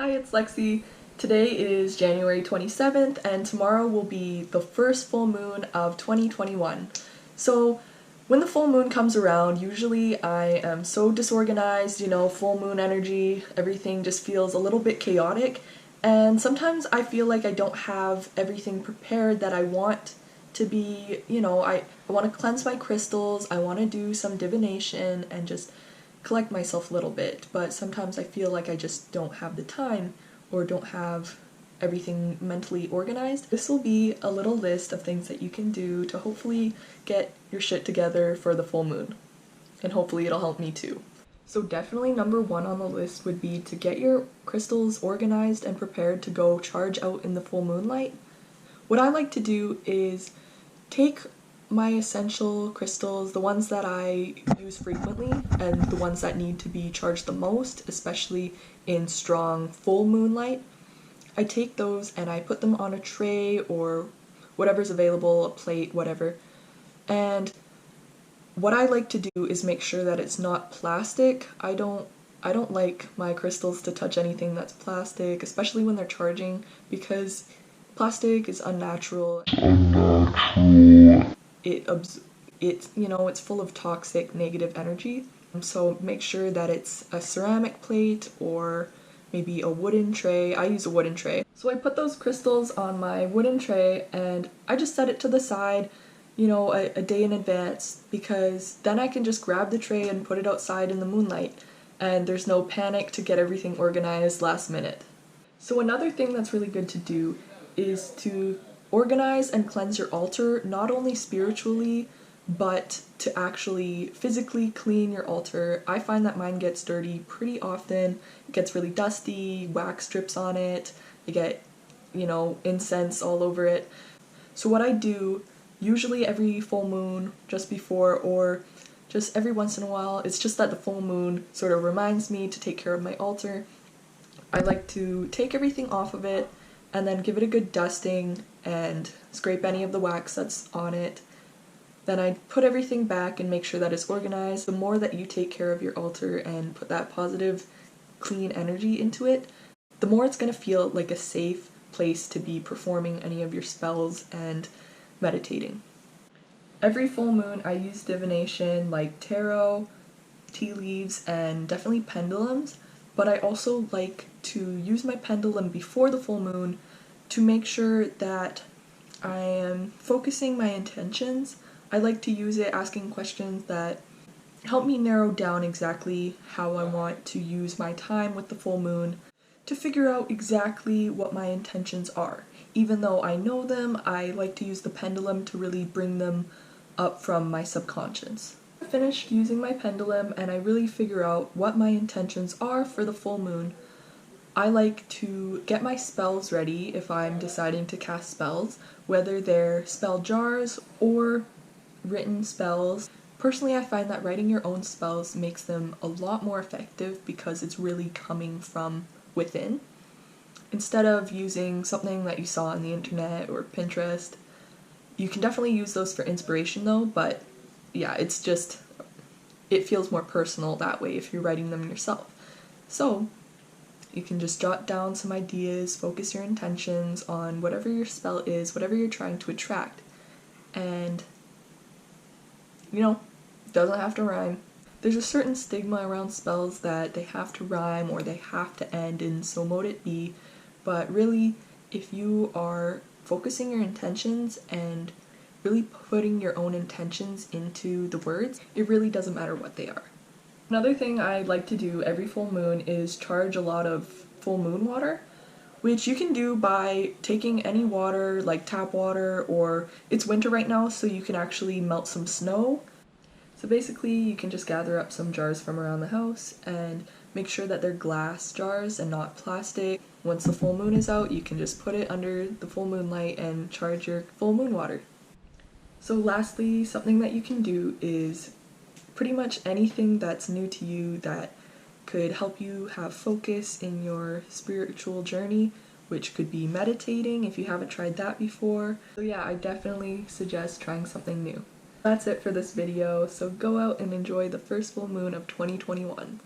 Hi, it's Lexi. Today is January 27th and tomorrow will be the first full moon of 2021. So when the full moon comes around, usually I am so disorganized, full moon energy, everything just feels a little bit chaotic, and sometimes I feel like I don't have everything prepared that I want to be, I want to cleanse my crystals, I want to do some divination and just collect myself a little bit, but sometimes I feel like I just don't have the time or don't have everything mentally organized. This will be a little list of things that you can do to hopefully get your shit together for the full moon, and hopefully it'll help me too. So definitely number one on the list would be to get your crystals organized and prepared to go charge out in the full moonlight. What I like to do is take my essential crystals, the ones that I use frequently and the ones that need to be charged the most, especially in strong full moonlight. I take those and I put them on a tray or whatever's available, a plate, whatever. And what I like to do is make sure that it's not plastic. I don't like my crystals to touch anything that's plastic, especially when they're charging, because plastic is unnatural. It's full of toxic negative energy. So make sure that it's a ceramic plate or maybe a wooden tray. I use a wooden tray. So I put those crystals on my wooden tray and I just set it to the side, a day in advance, because then I can just grab the tray and put it outside in the moonlight and there's no panic to get everything organized last minute. So another thing that's really good to do is to organize and cleanse your altar, not only spiritually, but to actually physically clean your altar. I find that mine gets dirty pretty often. It gets really dusty, wax drips on it, I get, incense all over it. So what I do, usually every full moon, just before, or just every once in a while, it's just that the full moon sort of reminds me to take care of my altar. I like to take everything off of it and then give it a good dusting and scrape any of the wax that's on it. Then I put everything back and make sure that it's organized. The more that you take care of your altar and put that positive, clean energy into it, the more it's going to feel like a safe place to be performing any of your spells and meditating. Every full moon I use divination like tarot, tea leaves, and definitely pendulums, but I also like to use my pendulum before the full moon to make sure that I am focusing my intentions. I like to use it asking questions that help me narrow down exactly how I want to use my time with the full moon to figure out exactly what my intentions are. Even though I know them, I like to use the pendulum to really bring them up from my subconscious. I finished using my pendulum and I really figure out what my intentions are for the full moon. I like to get my spells ready if I'm deciding to cast spells, whether they're spell jars or written spells. Personally, I find that writing your own spells makes them a lot more effective because it's really coming from within. Instead of using something that you saw on the internet or Pinterest, you can definitely use those for inspiration though, but yeah, it feels more personal that way if you're writing them yourself. So you can just jot down some ideas, focus your intentions on whatever your spell is, whatever you're trying to attract, and it doesn't have to rhyme. There's a certain stigma around spells that they have to rhyme or they have to end in so mote it be, but really, if you are focusing your intentions and really putting your own intentions into the words, it really doesn't matter what they are. Another thing I like to do every full moon is charge a lot of full moon water, which you can do by taking any water like tap water, or it's winter right now so you can actually melt some snow. So basically you can just gather up some jars from around the house and make sure that they're glass jars and not plastic. Once the full moon is out, you can just put it under the full moonlight and charge your full moon water. So lastly, something that you can do is pretty much anything that's new to you that could help you have focus in your spiritual journey, which could be meditating if you haven't tried that before. So yeah, I definitely suggest trying something new. That's it for this video, so go out and enjoy the first full moon of 2021.